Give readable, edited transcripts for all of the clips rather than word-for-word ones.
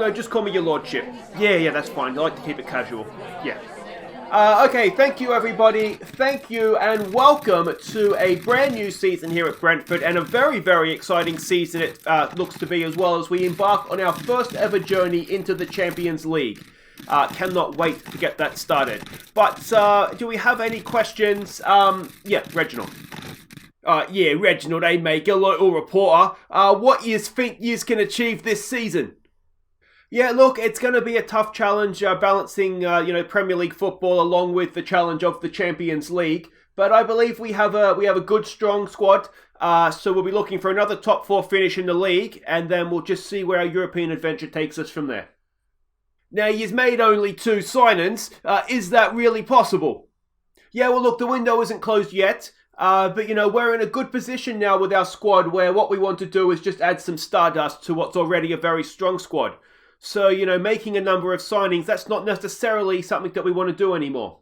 No, just call me your lordship. Yeah, that's fine. I like to keep it casual. Yeah. Okay, thank you everybody. Thank you and welcome to a brand new season here at Brentford and a very, very exciting season it looks to be as well as we embark on our first ever journey into the Champions League. Cannot wait to get that started. But do we have any questions? Yeah, Reginald. Reginald, hey mate, your local reporter. What you think you can achieve this season? Yeah, look, it's going to be a tough challenge balancing, Premier League football along with the challenge of the Champions League. But I believe we have a good, strong squad. So we'll be looking for another top 4 finish in the league, and then we'll just see where our European adventure takes us from there. Now, you've made only 2 signings. Is that really possible? Yeah, well, look, the window isn't closed yet. But, we're in a good position now with our squad where what we want to do is just add some stardust to what's already a very strong squad. So, making a number of signings, that's not necessarily something that we want to do anymore.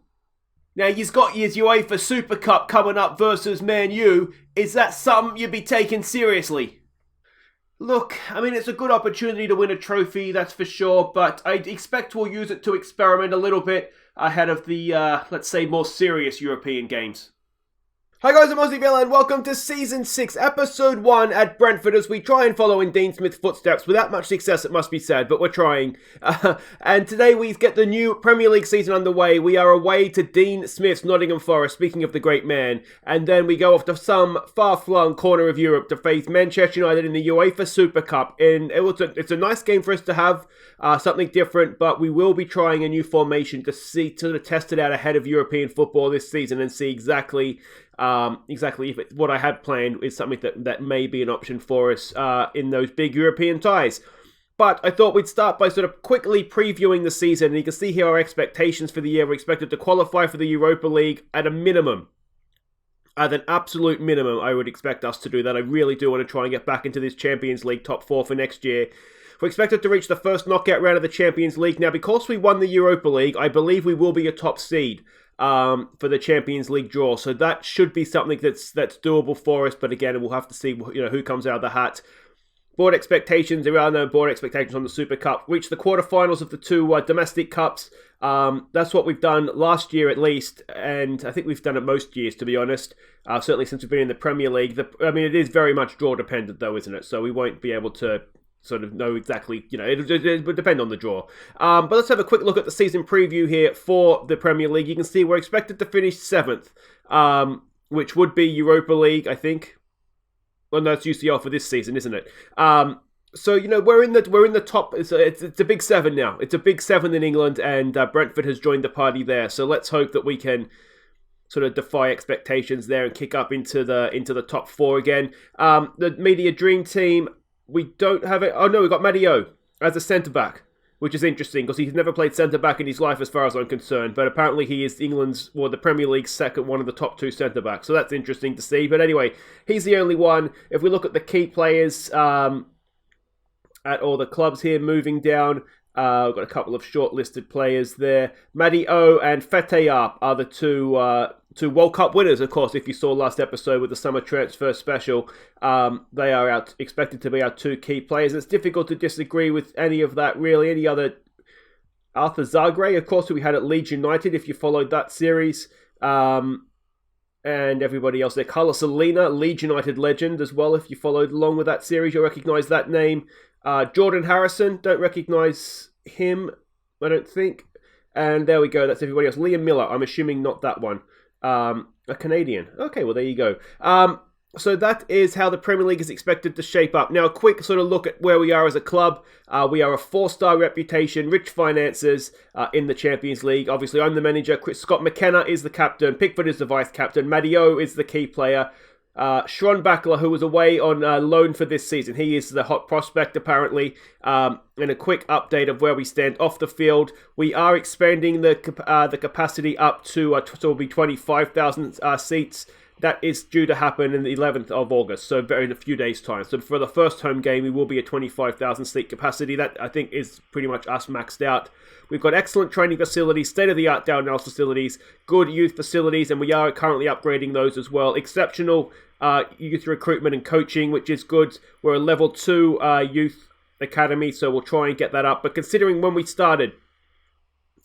Now, you've got your UEFA Super Cup coming up versus Man U. Is that something you'd be taking seriously? Look, I mean, it's a good opportunity to win a trophy, that's for sure, but I expect we'll use it to experiment a little bit ahead of the, let's say, more serious European games. Hi guys, I'm Aussie and welcome to Season 6, Episode 1 at Brentford as we try and follow in Dean Smith's footsteps without much success, it must be said, but we're trying. And today we get the new Premier League season underway. We are away to Dean Smith's Nottingham Forest, speaking of the great man, and then we go off to some far-flung corner of Europe to face Manchester United in the UEFA Super Cup. And it's a nice game for us to have, something different, but we will be trying a new formation to test it out ahead of European football this season and see exactly if what I had planned is something that may be an option for us in those big European ties. But I thought we'd start by sort of quickly previewing the season. And you can see here our expectations for the year. We're expected to qualify for the Europa League at a minimum. At an absolute minimum, I would expect us to do that. I really do want to try and get back into this Champions League top 4 for next year. We're expected to reach the first knockout round of the Champions League. Now, because we won the Europa League, I believe we will be a top seed for the Champions League draw. So that should be something that's doable for us. But again, we'll have to see who comes out of the hat. Board expectations, there are no board expectations on the Super Cup. Reach the quarterfinals of the 2 domestic cups. That's what we've done last year at least. And I think we've done it most years, to be honest. Certainly since we've been in the Premier League. It is very much draw dependent though, isn't it? So we won't be able to sort of know exactly, it would depend on the draw. But let's have a quick look at the season preview here for the Premier League. You can see we're expected to finish 7th, which would be Europa League, I think. Well, no, it's UCL for this season, isn't it? So, we're in the top. It's a big 7 now. It's a big 7 in England, and Brentford has joined the party there. So let's hope that we can sort of defy expectations there and kick up into the top 4 again. The Media Dream Team. We don't have it. Oh no, we've got Matteo as a centre-back, which is interesting because he's never played centre-back in his life as far as I'm concerned. But apparently he is England's, the Premier League's second, one of the top 2 centre-backs. So that's interesting to see. But anyway, he's the only one. If we look at the key players at all the clubs here moving down, we've got a couple of shortlisted players there. Matteo and Feteya are the two World Cup winners, of course, if you saw last episode with the summer transfer special. They are expected to be our 2 key players. It's difficult to disagree with any of that, really. Any other... Arthur Zagre, of course, who we had at Leeds United, if you followed that series. And everybody else there. Carlos Salina, Leeds United legend as well, if you followed along with that series. You'll recognise that name. Jordan Harrison, don't recognise him, I don't think. And there we go, that's everybody else. Liam Miller, I'm assuming not that one. A Canadian. Okay, well, there you go. So that is how the Premier League is expected to shape up. Now, a quick sort of look at where we are as a club. We are a 4-star reputation, rich finances in the Champions League. Obviously, I'm the manager. Scott McKenna is the captain. Pickford is the vice-captain. Matteo is the key player. Sharon Backler, who was away on loan for this season. He is the hot prospect, apparently. And a quick update of where we stand off the field. We are expanding the capacity up to it'll be 25,000 seats. That is due to happen in the 11th of August, so in a few days' time. So for the first home game, we will be at 25,000 seat capacity. That, I think, is pretty much us maxed out. We've got excellent training facilities, state-of-the-art down-house facilities, good youth facilities, and we are currently upgrading those as well. Exceptional youth recruitment and coaching, which is good. We're a level 2 youth academy, so we'll try and get that up. But considering when we started,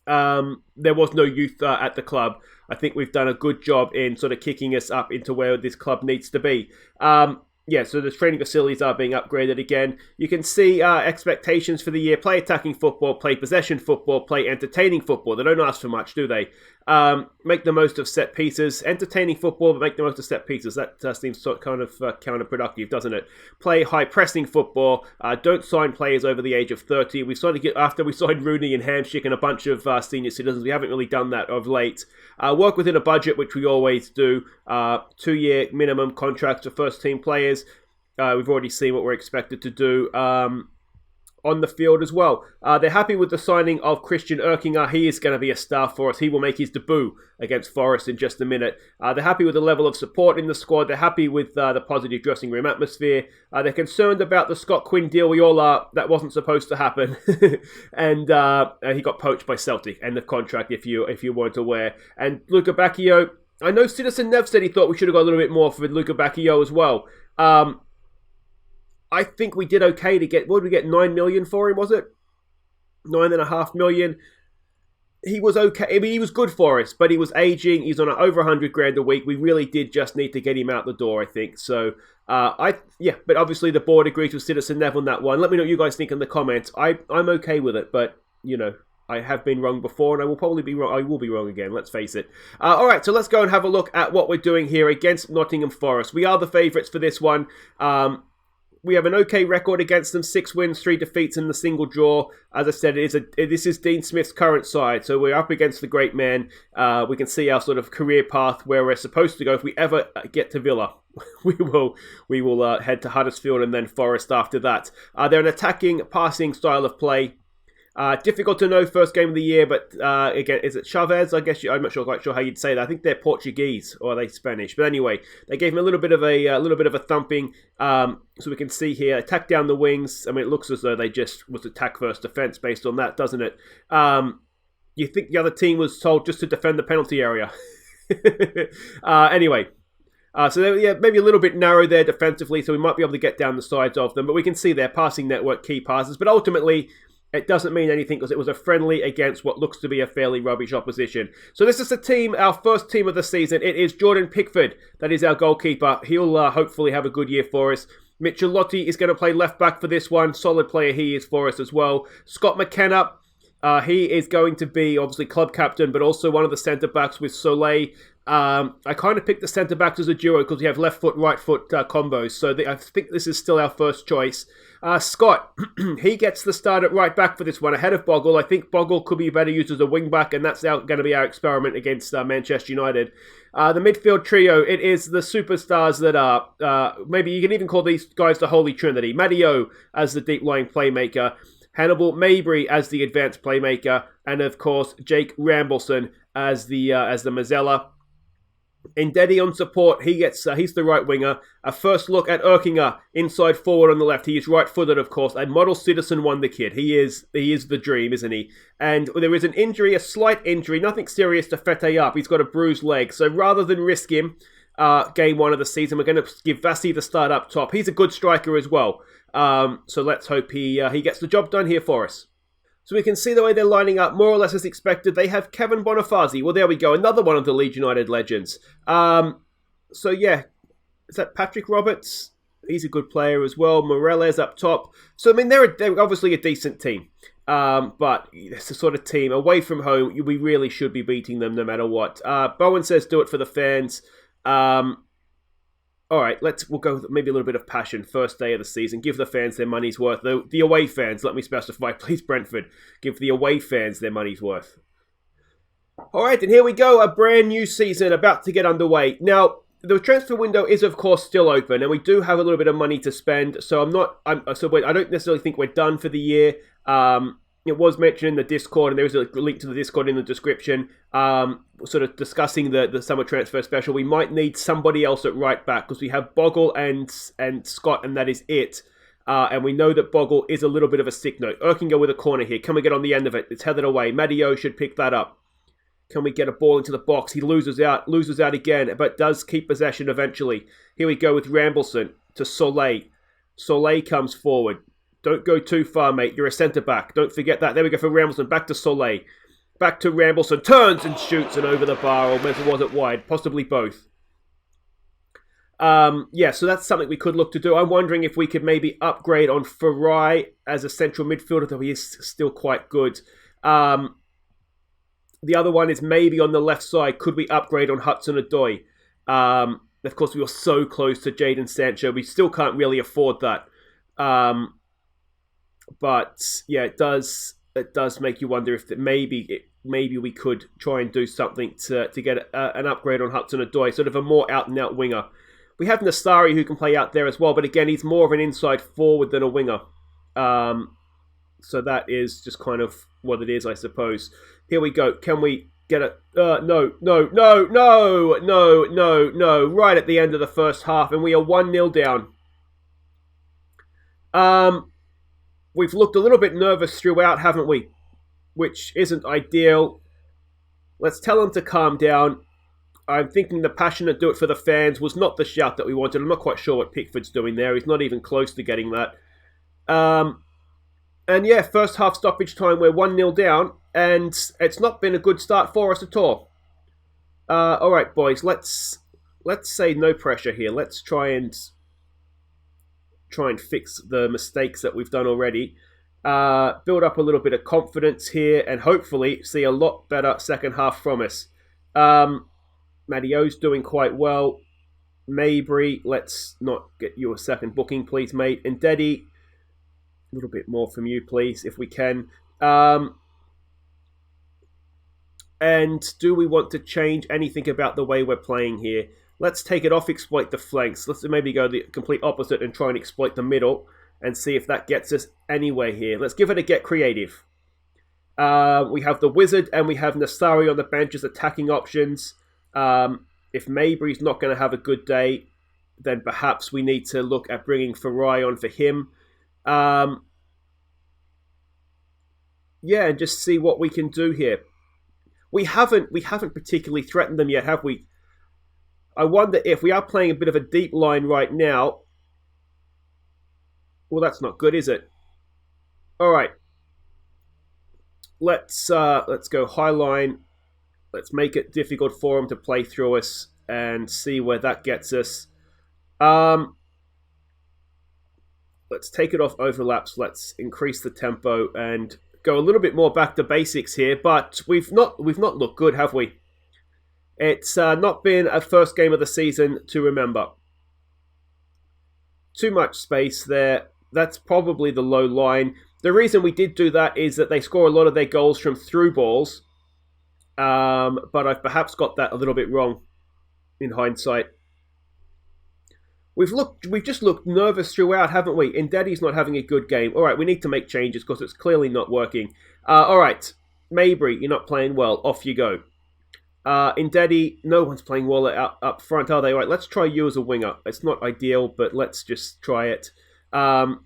there was no youth at the club. I think we've done a good job in sort of kicking us up into where this club needs to be. So the training facilities are being upgraded again. You can see expectations for the year. Play attacking football, play possession football, play entertaining football. They don't ask for much, do they? Make the most of set pieces. Entertaining football, but make the most of set pieces. That seems kind of counterproductive, doesn't it? Play high-pressing football. Don't sign players over the age of 30. After we signed Rooney and Hamschick and a bunch of senior citizens, we haven't really done that of late. Work within a budget, which we always do. 2-year minimum contracts for first-team players. We've already seen what we're expected to do on the field as well. They're happy with the signing of Christian Erkinger. He is going to be a star for us. He will make his debut against Forest in just a minute. They're happy with the level of support in the squad. They're happy with the positive dressing room atmosphere. They're concerned about the Scott Quinn deal. We all are. That wasn't supposed to happen. And he got poached by Celtic. End of contract, if you weren't aware. And Luca Bacchio, I know Citizen Nev said he thought we should have got a little bit more for Luca Bacchio as well. I think we did okay to get, what did we get, 9 million for him, was it? 9.5 million. He was okay. I mean, he was good for us, but he was aging. He's on over 100 grand a week. We really did just need to get him out the door, I think. So, but obviously the board agrees with Citizen Nev on that one. Let me know what you guys think in the comments. I'm okay with it, but, I have been wrong before, and I will probably be wrong. I will be wrong again, let's face it. All right, so let's go and have a look at what we're doing here against Nottingham Forest. We are the favourites for this one. We have an okay record against them, 6 wins, 3 defeats and the single draw. As I said, this is Dean Smith's current side, so we're up against the great man. We can see our sort of career path where we're supposed to go. If we ever get to Villa, we will head to Huddersfield and then Forest after that. They're an attacking, passing style of play. Difficult to know first game of the year, but again, is it Chavez? I guess I'm not quite sure how you'd say that. I think they're Portuguese or are they Spanish? But anyway, they gave him a little bit of a thumping. So we can see here, attack down the wings. I mean, it looks as though they just was attack first defense based on that, doesn't it? You think the other team was told just to defend the penalty area? Anyway. Maybe a little bit narrow there defensively, so we might be able to get down the sides of them. But we can see their passing network, key passes. But ultimately, it doesn't mean anything because it was a friendly against what looks to be a fairly rubbish opposition. So this is the team, our first team of the season. It is Jordan Pickford. That is our goalkeeper. He'll hopefully have a good year for us. Michelotti is going to play left back for this one. Solid player he is for us as well. Scott McKenna, he is going to be obviously club captain, but also one of the centre backs with Soleil. I kind of picked the centre backs as a duo because we have left foot, right foot combos. So I think this is still our first choice. Scott, he gets the start at right back for this one, ahead of Bogle. I think Bogle could be better used as a wing back, and that's going to be our experiment against Manchester United. The midfield trio, it is the superstars that are, maybe you can even call these guys the Holy Trinity. Matteo as the deep-lying playmaker, Hannibal Mabry as the advanced playmaker, and of course Jake Rambleson as the Mazzella. Ndedi on support, he's the right winger. A first look at Erkinger, inside forward on the left. He is right-footed, of course. A model citizen wonder kid. He is the dream, isn't he? And there is an injury, a slight injury, nothing serious to Fete up. He's got a bruised leg. So rather than risk him, game 1 of the season, we're going to give Vassi the start up top. He's a good striker as well. So let's hope he gets the job done here for us. So we can see the way they're lining up, more or less as expected. They have Kevin Bonifazi. Well, there we go. Another one of the Leeds United legends. Is that Patrick Roberts? He's a good player as well. Moreles up top. So, I mean, they're obviously a decent team. But it's the sort of team, away from home, we really should be beating them no matter what. Bowen says do it for the fans. All right, we'll go with maybe a little bit of passion. First day of the season. Give the fans their money's worth. The away fans, let me specify, please, Brentford. Give the away fans their money's worth. All right, and here we go. A brand new season about to get underway. Now, the transfer window is, of course, still open, and we do have a little bit of money to spend. So I don't necessarily think we're done for the year. It was mentioned in the Discord, and there is a link to the Discord in the description, sort of discussing the summer transfer special. We might need somebody else at right back because we have Bogle and Scott, and that is it. And we know that Bogle is a little bit of a sick note. Erkinger with a corner here. Can we get on the end of it? It's headed away. Matteo should pick that up. Can we get a ball into the box? He loses out again, but does keep possession eventually. Here we go with Rambleson to Soleil. Soleil comes forward. Don't go too far, mate. You're a centre-back. Don't forget that. There we go for Rambleson. Back to Soleil. Back to Rambleson. Turns and shoots and over the bar. Or maybe was it wide? Possibly both. Yeah, so that's something we could look to do. I'm wondering if we could maybe upgrade on Farai as a central midfielder, though he is still quite good. The other one is maybe on the left side. Could we upgrade on Hudson-Odoi? Of course, we were so close to Jadon Sancho. We still can't really afford that. But yeah, it does make you wonder if maybe we could try and do something to get an upgrade on Hudson-Odoi, sort of a more out-and-out winger. We have Nassari who can play out there as well, but again, he's more of an inside forward than a winger. So that is just kind of what it is, I suppose. Here we go. Can we get a... No. Right at the end of the first half, and we are 1-0 down. We've looked a little bit nervous throughout, haven't we? Which isn't ideal. Let's tell them to calm down. I'm thinking the passionate do it for the fans was not the shout that we wanted. I'm not quite sure what Pickford's doing there. He's not even close to getting that. And yeah, first half stoppage time, we're 1-0 down. And it's not been a good start for us at all. All right, boys, let's say no pressure here. Let's try and fix the mistakes that we've done already. Build up a little bit of confidence here and hopefully see a lot better second half from us. Mattio's doing quite well. Mabry, let's not get you a second booking, please, mate. And Deddy, a little bit more from you, please, if we can. And do we want to change anything about the way we're playing here? Let's take it off, exploit the flanks. Let's maybe go the complete opposite and try and exploit the middle and see if that gets us anywhere here. Let's give it a get creative. We have the Wizard and we have Nassari on the bench as attacking options. If Mabry's not going to have a good day, then perhaps we need to look at bringing Farai on for him. Yeah, and just see what we can do here. We haven't particularly threatened them yet, have we? I wonder if we are playing a bit of a deep line right now. Well, that's not good, is it? All right. Let's go high line. Let's make it difficult for them to play through us and see where that gets us. Let's take it off overlaps. Let's increase the tempo and go a little bit more back to basics here. But we've not looked good, have we? It's not been a first game of the season to remember. Too much space there. That's probably the low line. The reason we did do that is that they score a lot of their goals from through balls. But I've perhaps got that a little bit wrong in hindsight. We've just looked nervous throughout, haven't we? Ndadi's not having a good game. All right, we need to make changes because it's clearly not working. All right, Mabry, you're not playing well. Off you go. Ndadi, no one's playing well up front, are they? All right, let's try you as a winger. It's not ideal, but let's just try it. The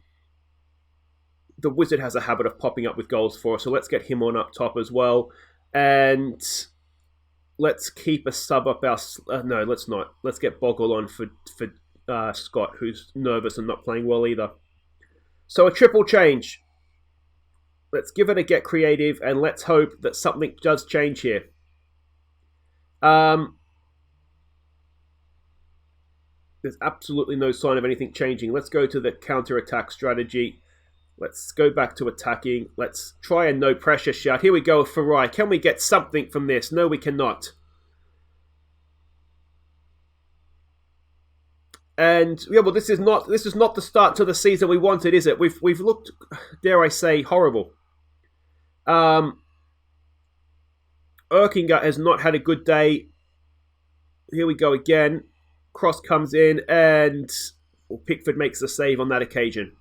Wizard has a habit of popping up with goals for us, so let's get him on up top as well. And let's keep a sub up our... no, let's not. Let's get Bogle on for Scott, who's nervous and not playing well either. So a triple change. Let's give it a get creative, and let's hope that something does change here. There's absolutely no sign of anything changing. Let's go to the counter-attack strategy. Let's go back to attacking. Let's try a no-pressure shot. Here we go, Farai. Can we get something from this? No, we cannot. And yeah, well, this is not the start to the season we wanted, is it? We've looked, dare I say, horrible. Erkinger has not had a good day. Here we go again. Cross comes in, and Pickford makes the save on that occasion.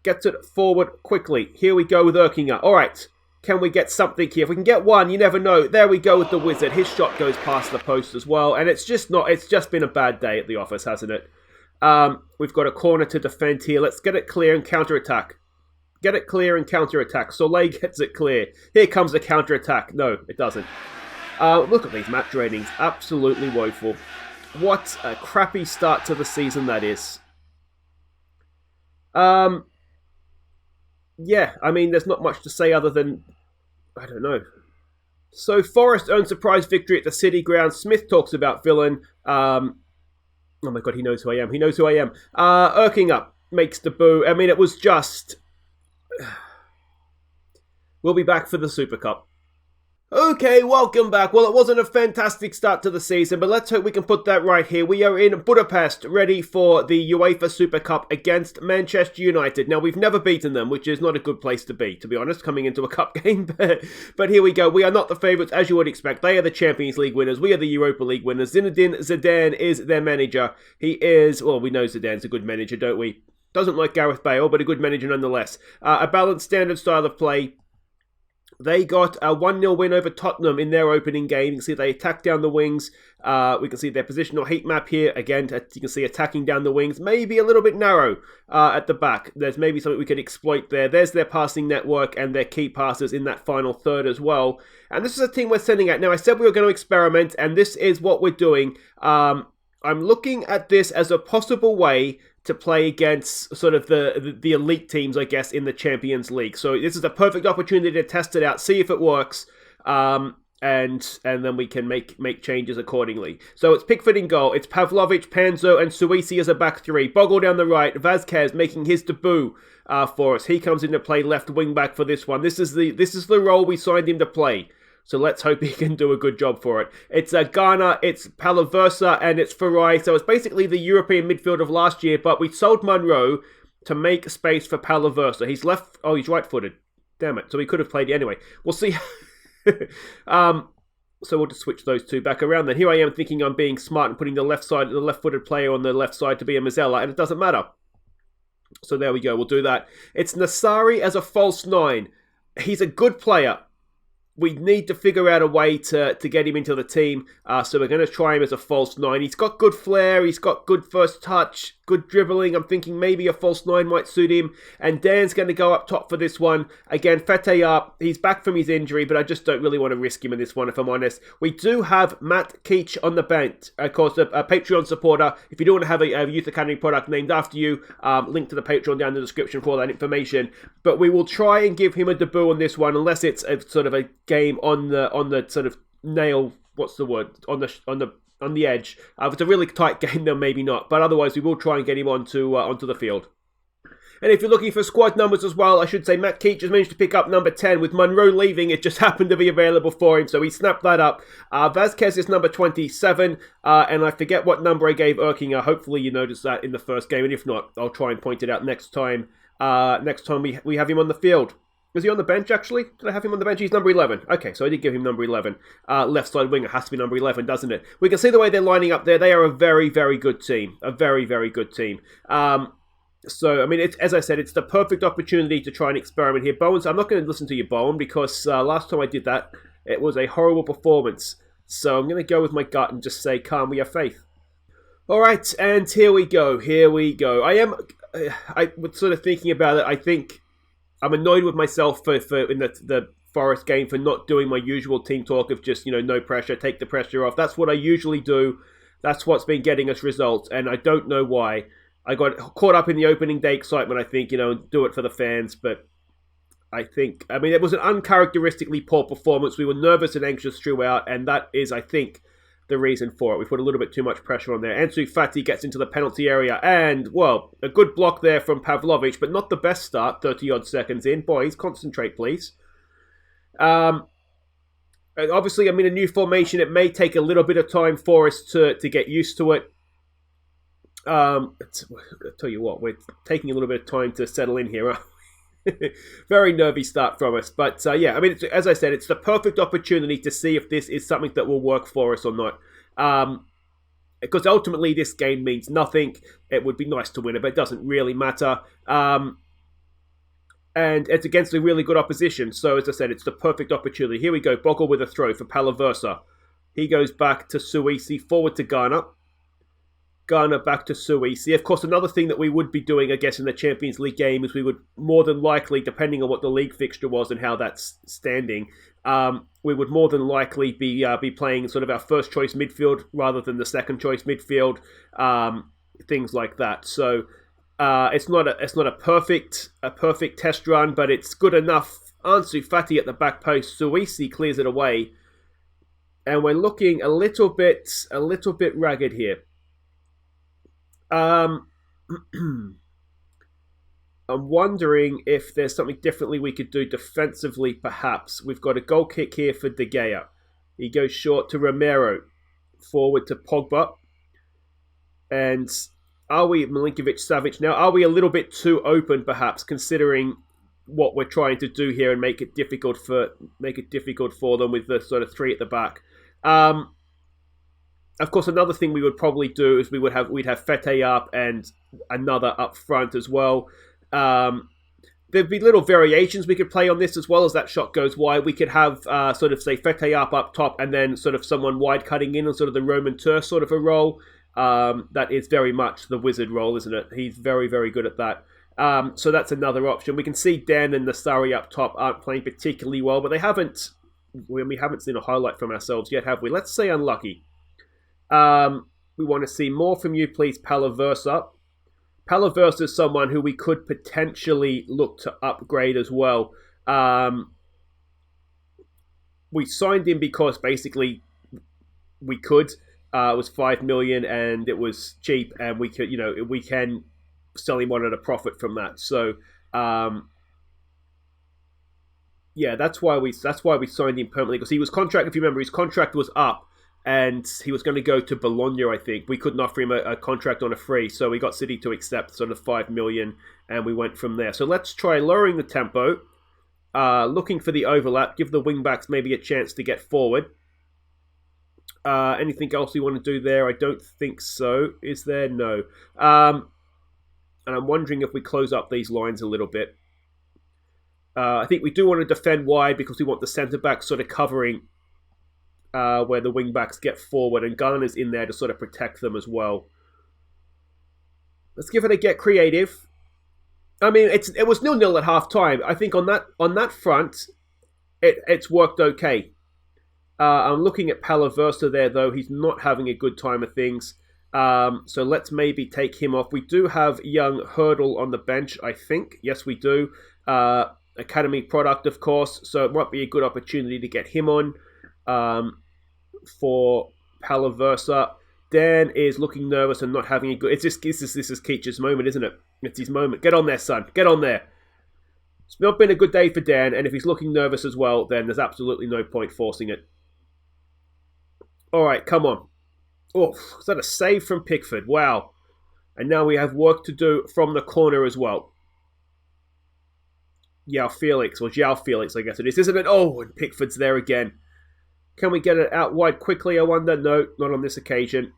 Gets it forward quickly. Here we go with Erkinger. All right. Can we get something here? If we can get one, you never know. There we go with the Wizard. His shot goes past the post as well. And it's just been a bad day at the office, hasn't it? We've got a corner to defend here. Let's get it clear and counter-attack. Get it clear and counter-attack. Soleil gets it clear. Here comes the counter-attack. No, it doesn't. Look at these match ratings. Absolutely woeful. What a crappy start to the season that is. Um, yeah, I mean, there's not much to say other than, I don't know. So Forest earned surprise victory at the City Ground. Smith talks about villain. Oh my god, he knows who I am. He knows who I am. Erking up makes debut. I mean, it was just. We'll be back for the Super Cup. Okay, welcome back. Well, it wasn't a fantastic start to the season, but let's hope we can put that right here. We are in Budapest, ready for the UEFA Super Cup against Manchester United. Now, we've never beaten them, which is not a good place to be honest, coming into a cup game. But here we go. We are not the favourites, as you would expect. They are the Champions League winners. We are the Europa League winners. Zinedine Zidane is their manager. He is, well, we know Zidane's a good manager, don't we? Doesn't like Gareth Bale, but a good manager nonetheless. A balanced, standard style of play. They got a 1-0 win over Tottenham in their opening game. You can see they attack down the wings. We can see their positional heat map here. Again, you can see attacking down the wings. Maybe a little bit narrow at the back. There's maybe something we could exploit there. There's their passing network and their key passes in that final third as well. And this is a team we're sending out. Now, I said we were going to experiment, and this is what we're doing. I'm looking at this as a possible way to play against sort of the elite teams, I guess, in the Champions League. So this is a perfect opportunity to test it out, see if it works, and then we can make changes accordingly. So it's Pickford in goal. It's Pavlovic, Panzo, and Suisi as a back three. Bogle down the right. Vazquez making his debut for us. He comes in to play left wing back for this one. This is the role we signed him to play. So let's hope he can do a good job for it. It's Ghana, it's Palaversa, and it's Farai. So it's basically the European midfield of last year, but we sold Monroe to make space for Palaversa. He's right-footed. Damn it. So he could have played it anyway. We'll see. So we'll just switch those two back around then. Here I am thinking I'm being smart and putting the left-footed player on the left side to be a Mazzella, and it doesn't matter. So there we go. We'll do that. It's Nassari as a false nine. He's a good player. We need to figure out a way to get him into the team. So we're going to try him as a false nine. He's got good flair. He's got good first touch, good dribbling. I'm thinking maybe a false nine might suit him. And Dan's going to go up top for this one. Again, Fete up. He's back from his injury, but I just don't really want to risk him in this one, if I'm honest. We do have Matt Keach on the bench. Of course, a Patreon supporter. If you do want to have a Youth Academy product named after you, link to the Patreon down in the description for all that information. But we will try and give him a debut on this one, unless it's a sort of a game on the sort of nail, what's the word, on the edge. If it's a really tight game, then maybe not. But otherwise, we will try and get him onto the field. And if you're looking for squad numbers as well, I should say Matt Keach has managed to pick up number 10. With Monroe leaving, it just happened to be available for him, so he snapped that up. Vazquez is number 27, and I forget what number I gave Erkinger. Hopefully you noticed that in the first game, and if not, I'll try and point it out next time. Next time we have him on the field. Was he on the bench, actually? Did I have him on the bench? He's number 11. Okay, so I did give him number 11. Left side winger has to be number 11, doesn't it? We can see the way they're lining up there. They are a very, very good team. A very, very good team. So, I mean, as I said, it's the perfect opportunity to try and experiment here. Bowen, I'm not going to listen to you, Bowen, because last time I did that, it was a horrible performance. So I'm going to go with my gut and just say, calm, we have faith. All right, and here we go. I was sort of thinking about it. I think I'm annoyed with myself for in the Forest game for not doing my usual team talk of just, no pressure, take the pressure off. That's what I usually do. That's what's been getting us results, and I don't know why. I got caught up in the opening day excitement, I think, do it for the fans, but it was an uncharacteristically poor performance. We were nervous and anxious throughout, and that is, I think, the reason for it. We put a little bit too much pressure on there. Ansu Fati gets into the penalty area, and, well, a good block there from Pavlovic, but not the best start, 30-odd seconds in. Boys, concentrate, please. Obviously, a new formation. It may take a little bit of time for us to get used to it. I'll tell you what, we're taking a little bit of time to settle in here. Very nervy start from us. But as I said, it's the perfect opportunity to see if this is something that will work for us or not. Because ultimately this game means nothing. It would be nice to win it, but it doesn't really matter. And it's against a really good opposition. So as I said, it's the perfect opportunity. Here we go. Bogle with a throw for Palaversa. He goes back to Suisi, forward to Ghana. Ghana back to Suisi. Of course, another thing that we would be doing, I guess, in the Champions League game is we would more than likely, depending on what the league fixture was and how that's standing, we would more than likely be playing sort of our first choice midfield rather than the second choice midfield, things like that. So It's not a perfect test run, but it's good enough. Ansu Fati at the back post. Suisi clears it away, and we're looking a little bit ragged here. I'm wondering if there's something differently we could do defensively. Perhaps we've got a goal kick here for De Gea. He goes short to Romero, forward to Pogba, and are we Milinkovic-Savic now? Are we a little bit too open, perhaps, considering what we're trying to do here and make it difficult for them with the sort of three at the back? Of course, another thing we would probably do is we'd have Fete up and another up front as well. There'd be little variations we could play on this as well as that shot goes wide. We could have sort of say Fete up top and then sort of someone wide cutting in on sort of the Roman Tur sort of a role. That is very much the wizard role, isn't it? He's very, very good at that. So that's another option. We can see Dan and Nasari up top aren't playing particularly well, but we haven't seen a highlight from ourselves yet, have we? Let's say unlucky. We want to see more from you, please, Palaversa. Palaversa is someone who we could potentially look to upgrade as well. We signed him because basically we could. It was 5 million and it was cheap, and we could, we can sell him on at a profit from that. So, that's why we signed him permanently, because he was contracted. If you remember, his contract was up and he was going to go to Bologna. I think we couldn't offer him a contract on a free, so we got City to accept sort of 5 million, and we went from there. So let's try lowering the tempo, looking for the overlap, give the wing backs maybe a chance to get forward. Anything else we want to do there? I don't think so. Is there? No. And I'm wondering if we close up these lines a little bit. I think we do want to defend wide because we want the centre-back sort of covering where the wing-backs get forward, and Garner's in there to sort of protect them as well. Let's give it a get creative. I mean, it was 0-0 at half-time. I think on that front, it's worked okay. I'm looking at Palaversa there, though. He's not having a good time of things. So let's maybe take him off. We do have young Hurdle on the bench, I think. Yes, we do. Academy product, of course. So it might be a good opportunity to get him on for Palaversa. Dan is looking nervous and not having a good... This is Keach's moment, isn't it? It's his moment. Get on there, son. Get on there. It's not been a good day for Dan, and if he's looking nervous as well, then there's absolutely no point forcing it. All right, come on. Oh, is that a save from Pickford? Wow. And now we have work to do from the corner as well. João Felix, I guess it is, isn't it? Oh, and Pickford's there again. Can we get it out wide quickly, I wonder? No, not on this occasion.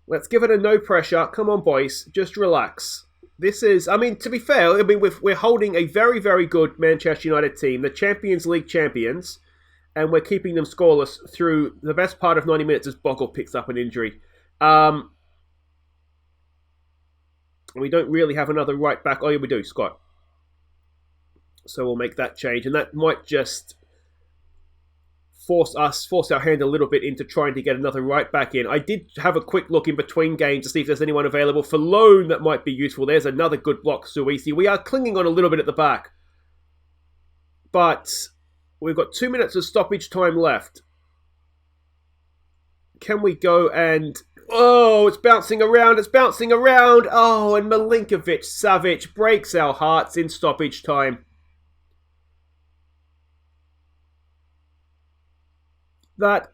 Let's give it a no pressure. Come on, boys. Just relax. This is, to be fair, we're holding a very, very good Manchester United team, the Champions League champions, and we're keeping them scoreless through the best part of 90 minutes as Bogle picks up an injury. We don't really have another right back. Oh, yeah, we do, Scott. So we'll make that change, and that might just force our hand a little bit into trying to get another right back in. I did have a quick look in between games to see if there's anyone available for loan that might be useful. There's another good block, Suisi. We are clinging on a little bit at the back, but we've got 2 minutes of stoppage time left. Can we go and... Oh, it's bouncing around. Oh, and Milinkovic-Savic breaks our hearts in stoppage time.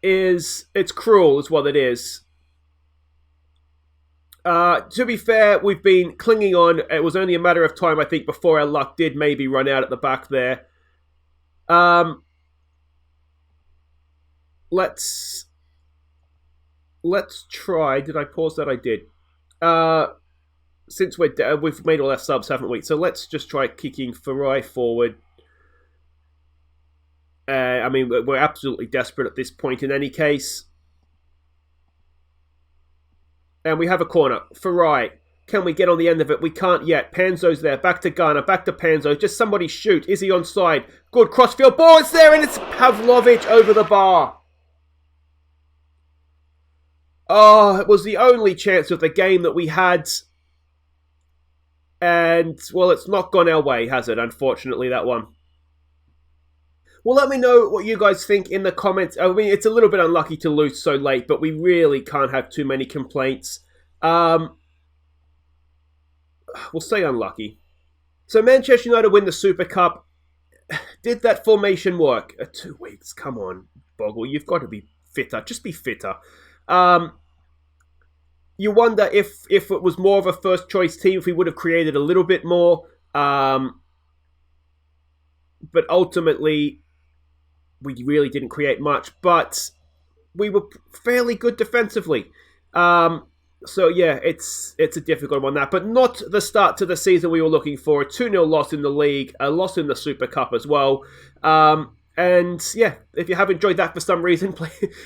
It's cruel is what it is. To be fair, we've been clinging on. It was only a matter of time, I think, before our luck did maybe run out at the back there. Let's try. Did I pause that? I did. Since we've made all our subs, haven't we? So let's just try kicking Farai forward. We're absolutely desperate at this point in any case. And we have a corner. Farai. Can we get on the end of it? We can't yet. Panzo's there. Back to Ghana. Back to Panzo. Just somebody shoot. Is he onside? Good crossfield ball. It's there, and it's Pavlovic over the bar. Oh, it was the only chance of the game that we had. And, well, it's not gone our way, has it? Unfortunately, that one. Well, let me know what you guys think in the comments. I mean, it's a little bit unlucky to lose so late, but we really can't have too many complaints. We'll say unlucky. So Manchester United win the Super Cup. Did that formation work? 2 weeks, come on, Bogle. You've got to be fitter. Just be fitter. You wonder if it was more of a first choice team, if we would have created a little bit more. But ultimately, we really didn't create much. But we were fairly good defensively. So yeah, it's a difficult one, that, but not the start to the season we were looking for. A 2-0 loss in the league, a loss in the Super Cup as well. And yeah, if you have enjoyed that for some reason,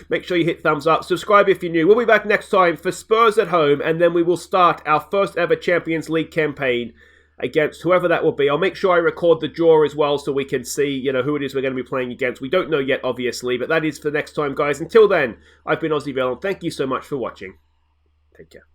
make sure you hit thumbs up. Subscribe if you're new. We'll be back next time for Spurs at home, and then we will start our first ever Champions League campaign against whoever that will be. I'll make sure I record the draw as well so we can see, who it is we're going to be playing against. We don't know yet, obviously, but that is for next time, guys. Until then, I've been Aussie Bell, and thank you so much for watching. Take care.